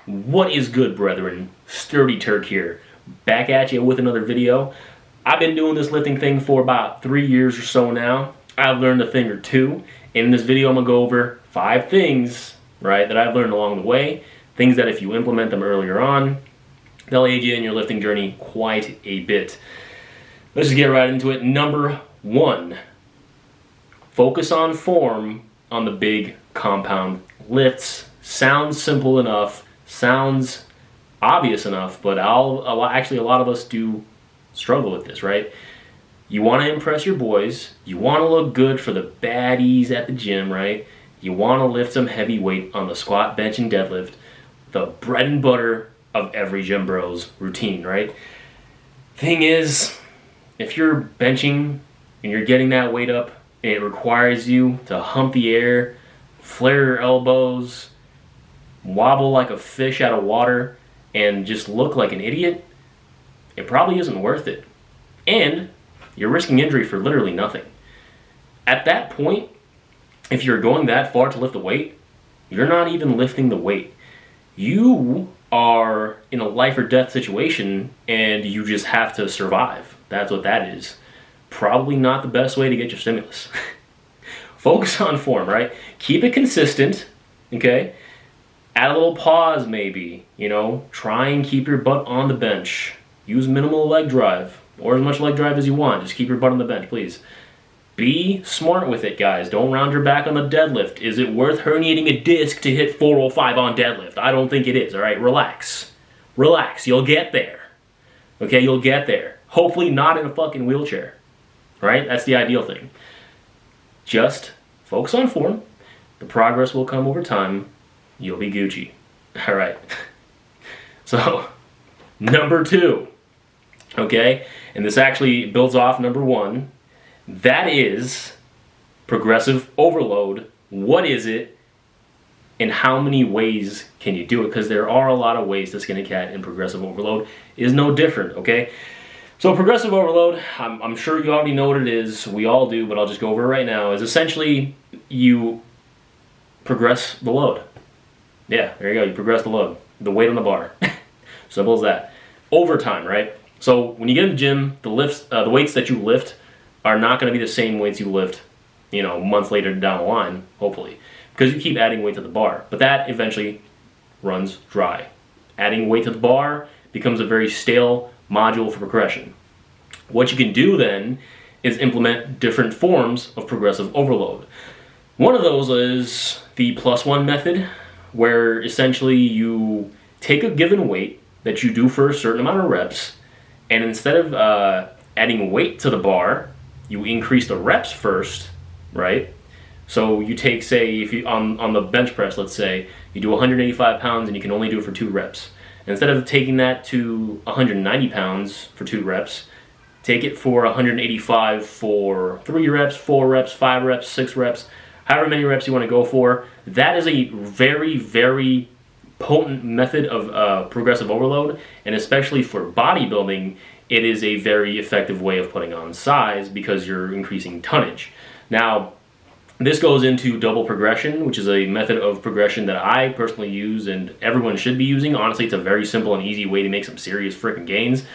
What is good, brethren? Sturdy Turk here, back at you with another video. I've been doing this lifting thing for about 3 years or so now. I've learned a thing or two. In this video, I'm gonna go over 5 things, right, that I've learned along the way. Things that if you implement them earlier on, they'll aid you in your lifting journey quite a bit. Let's just get right into it. Number 1, focus on form on the big compound lifts. Sounds simple enough, sounds obvious enough, but actually a lot of us do struggle with this, right? You want to impress your boys, you want to look good for the baddies at the gym, right? You want to lift some heavy weight on the squat, bench, and deadlift, the bread and butter of every gym bro's routine, right? Thing is, if you're benching and you're getting that weight up and it requires you to hump the air, flare your elbows, wobble like a fish out of water, and just look like an idiot, it probably isn't worth it. And you're risking injury for literally nothing. At that point, if you're going that far to lift a weight, you're not even lifting the weight. You are in a life or death situation and you just have to survive. That's what that is. Probably not the best way to get your stimulus. Focus on form, right? Keep it consistent, okay? Add a little pause maybe, try and keep your butt on the bench. Use minimal leg drive, or as much leg drive as you want. Just keep your butt on the bench, please. Be smart with it, guys. Don't round your back on the deadlift. Is it worth herniating a disc to hit 405 on deadlift? I don't think it is, all right? Relax. Relax, you'll get there. Okay, you'll get there. Hopefully not in a fucking wheelchair, right? That's the ideal thing. Just focus on form. The progress will come over time. You'll be Gucci. All right. So, number 2, okay? And this actually builds off number 1. That is progressive overload. What is it? And how many ways can you do it? Because there are a lot of ways to skin a cat, and progressive overload is no different, okay? So progressive overload, I'm sure you already know what it is. We all do, but I'll just go over it right now. Is essentially you progress the load. Yeah, there you go. You progress the load, the weight on the bar. Simple as that. Over time, right? So when you get in the gym, the weights that you lift are not going to be the same weights you lift, months later down the line, hopefully, because you keep adding weight to the bar. But that eventually runs dry. Adding weight to the bar becomes a very stale module for progression. What you can do then is implement different forms of progressive overload. One of those is the +1 method, where essentially you take a given weight that you do for a certain amount of reps, and instead of adding weight to the bar, you increase the reps first, right? So you take, say, if you on the bench press, let's say, you do 185 pounds and you can only do it for 2 reps. Instead of taking that to 190 pounds for 2 reps, take it for 185 for 3 reps, 4 reps, 5 reps, 6 reps, however many reps you want to go for. That is a very, very potent method of progressive overload, and especially for bodybuilding, it is a very effective way of putting on size because you're increasing tonnage. Now, this goes into double progression, which is a method of progression that I personally use and everyone should be using. Honestly, it's a very simple and easy way to make some serious freaking gains.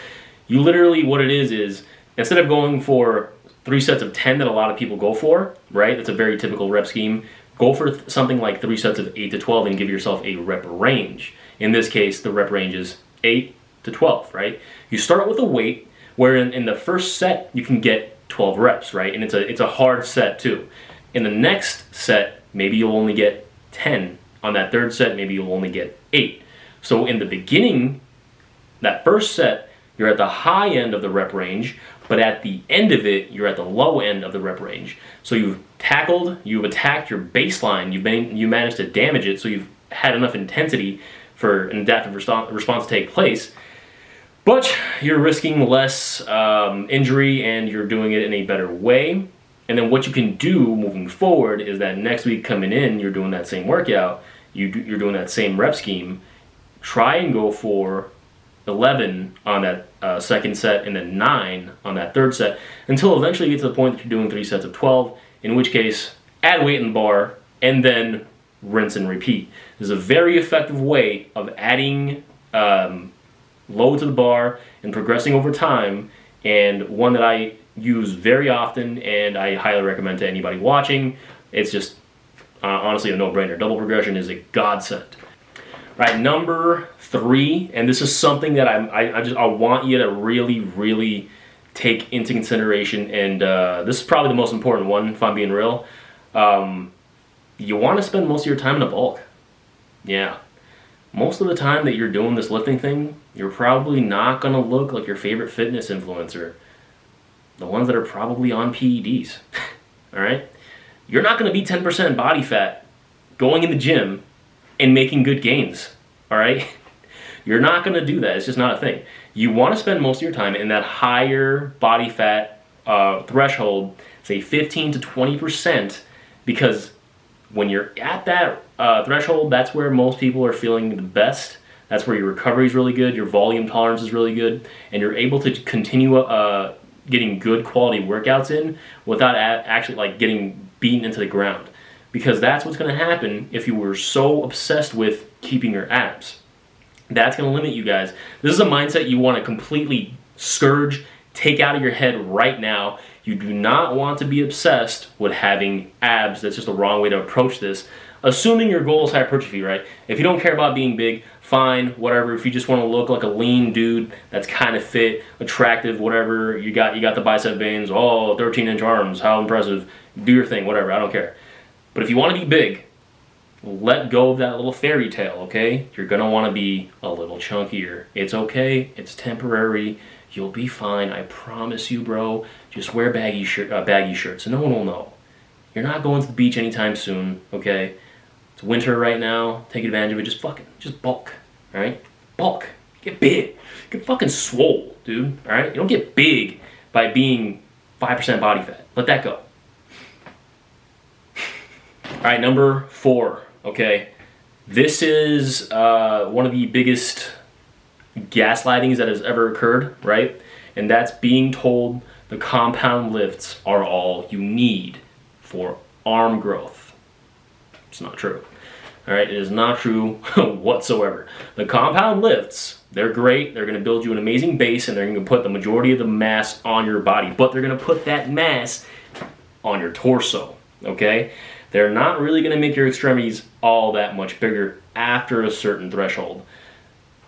You literally, what it is instead of going for 3 sets of 10 that a lot of people go for, right? That's a very typical rep scheme. Go for something like 3 sets of 8 to 12 and give yourself a rep range. In this case, the rep range is 8 to 12, right? You start with a weight where in the first set you can get 12 reps, right? And it's a hard set too. In the next set, maybe you'll only get 10. On that third set, maybe you'll only get 8. So in the beginning, that first set, you're at the high end of the rep range, but at the end of it, you're at the low end of the rep range. So you've attacked your baseline, you managed to damage it, so you've had enough intensity for an adaptive response to take place, but you're risking less injury and you're doing it in a better way. And then what you can do moving forward is that next week coming in, you're doing that same workout, you're doing that same rep scheme, try and go for 11 on that second set and then 9 on that third set until eventually you get to the point that you're doing 3 sets of 12, in which case add weight in the bar and then rinse and repeat. This is a very effective way of adding load to the bar and progressing over time, and one that I use very often and I highly recommend to anybody watching. It's just honestly a no-brainer. Double progression is a godsend. Right, number 3, and this is something that I want you to really take into consideration, and this is probably the most important one if I'm being real. You want to spend most of your time in a bulk. Yeah. Most of the time that you're doing this lifting thing, you're probably not going to look like your favorite fitness influencer. The ones that are probably on PEDs. Alright? You're not going to be 10% body fat going in the gym and making good gains. Alright? You're not going to do that. It's just not a thing. You want to spend most of your time in that higher body fat threshold, say 15 to 20%, because when you're at that threshold, that's where most people are feeling the best. That's where your recovery is really good, your volume tolerance is really good, and you're able to continue getting good quality workouts in without actually like getting beaten into the ground. Because that's what's going to happen if you were so obsessed with keeping your abs. That's going to limit you guys. This is a mindset you want to completely scourge, take out of your head right now. You do not want to be obsessed with having abs. That's just the wrong way to approach this. Assuming your goal is hypertrophy, right? If you don't care about being big, fine, whatever. If you just want to look like a lean dude that's kind of fit, attractive, whatever, you got the bicep veins, oh, 13-inch arms, how impressive. Do your thing, whatever, I don't care. But if you want to be big, let go of that little fairy tale, okay? You're going to want to be a little chunkier. It's okay. It's temporary. You'll be fine. I promise you, bro. Just wear baggy shirts. No one will know. You're not going to the beach anytime soon, okay? It's winter right now. Take advantage of it. Just bulk, all right? Bulk. Get big. Get fucking swole, dude, all right? You don't get big by being 5% body fat. Let that go. All right, number 4, okay? This is one of the biggest gaslightings that has ever occurred, right? And that's being told the compound lifts are all you need for arm growth. It's not true. All right, it is not true whatsoever. The compound lifts, they're great. They're going to build you an amazing base, and they're going to put the majority of the mass on your body. But they're going to put that mass on your torso, okay? They're not really going to make your extremities all that much bigger after a certain threshold.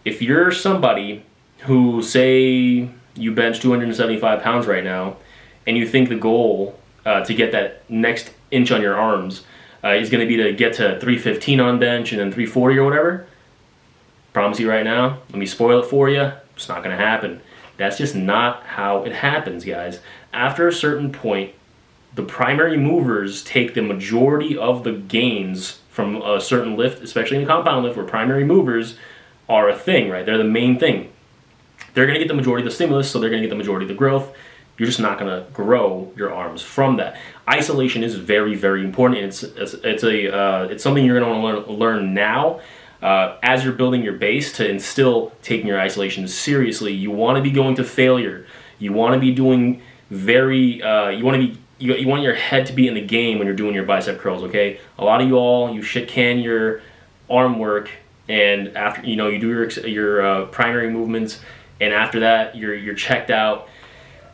If you're somebody who, say, you bench 275 pounds right now, and you think the goal to get that next inch on your arms is going to be to get to 315 on bench and then 340 or whatever, promise you right now, let me spoil it for you, it's not going to happen. That's just not how it happens, guys. After a certain point, the primary movers take the majority of the gains from a certain lift, especially in a compound lift where primary movers are a thing, right? They're the main thing. They're going to get the majority of the stimulus, so they're going to get the majority of the growth. You're just not going to grow your arms from that. Isolation is very, very important. It's something you're going to want to learn now as you're building your base to instill taking your isolation seriously. You want to be going to failure. You want to be doing you want your head to be in the game when you're doing your bicep curls, okay? A lot of you shit can your arm work, and after you do your primary movements, and after that you're checked out.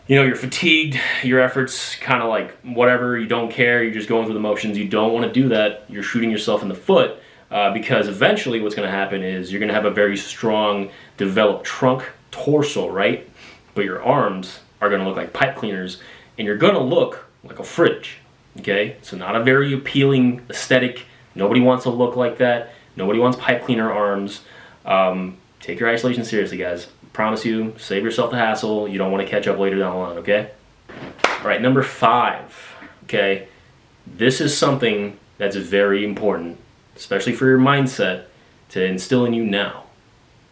You're fatigued. Your efforts kind of like whatever. You don't care. You're just going through the motions. You don't want to do that. You're shooting yourself in the foot because eventually what's going to happen is you're going to have a very strong, developed trunk, torso, right? But your arms are going to look like pipe cleaners, and you're going to look like a fridge, okay? So not a very appealing aesthetic. Nobody wants to look like that. Nobody wants pipe cleaner arms. Take your isolation seriously, guys. Promise you, save yourself the hassle. You don't want to catch up later down the line, okay? All right, number 5, okay? This is something that's very important, especially for your mindset, to instill in you now.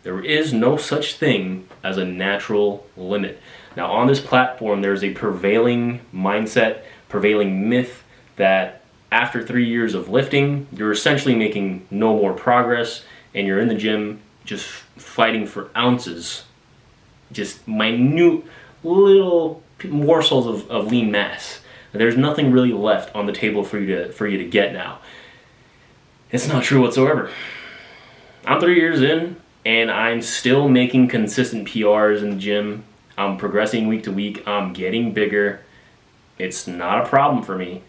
There is no such thing as a natural limit. Now, on this platform, there's a prevailing mindset, prevailing myth that after 3 years of lifting, you're essentially making no more progress, and you're in the gym just fighting for ounces, just minute little morsels of lean mass. There's nothing really left on the table for you to get now. It's not true whatsoever. I'm 3 years in, and I'm still making consistent PRs in the gym. I'm progressing week to week. I'm getting bigger. It's not a problem for me.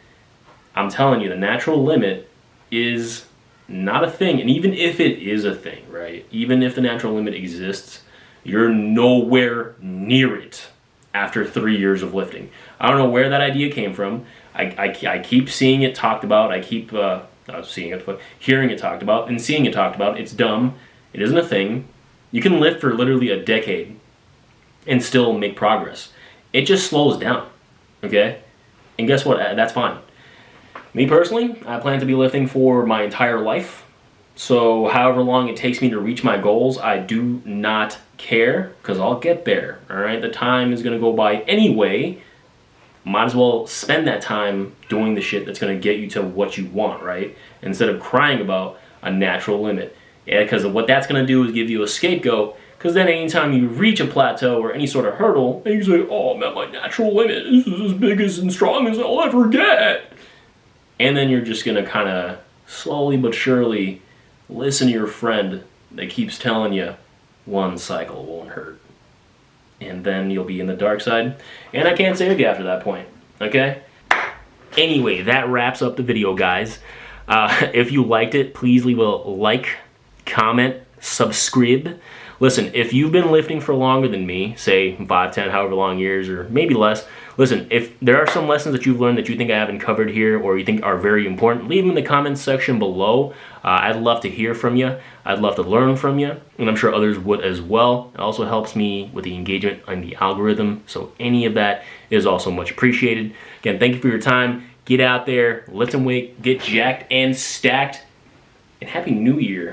I'm telling you, the natural limit is not a thing. And even if it is a thing, right? Even if the natural limit exists, you're nowhere near it after 3 years of lifting. I don't know where that idea came from. I keep seeing it talked about. I keep hearing it talked about and seeing it talked about. It's dumb. It isn't a thing. You can lift for literally a decade and still make progress. It just slows down, okay? And guess what? That's fine. Me personally, I plan to be lifting for my entire life. So however long it takes me to reach my goals, I do not care, because I'll get there, all right? The time is going to go by anyway. Might as well spend that time doing the shit that's going to get you to what you want, right? Instead of crying about a natural limit. Yeah, because what that's going to do is give you a scapegoat, because then anytime you reach a plateau or any sort of hurdle, and you say, oh, I'm at my natural limit. This is as big as and strong as I'll ever get. And then you're just going to kind of slowly but surely listen to your friend that keeps telling you one cycle won't hurt. And then you'll be in the dark side. And I can't save you after that point, okay? Anyway, that wraps up the video, guys. If you liked it, please leave a like, comment, subscribe. Listen, if you've been lifting for longer than me, say 5, 10, however long years, or maybe less, listen, if there are some lessons that you've learned that you think I haven't covered here or you think are very important, leave them in the comments section below. I'd love to hear from you. I'd love to learn from you, and I'm sure others would as well. It also helps me with the engagement on the algorithm, so any of that is also much appreciated. Again, thank you for your time. Get out there, lift some weight, get jacked and stacked, and Happy New Year.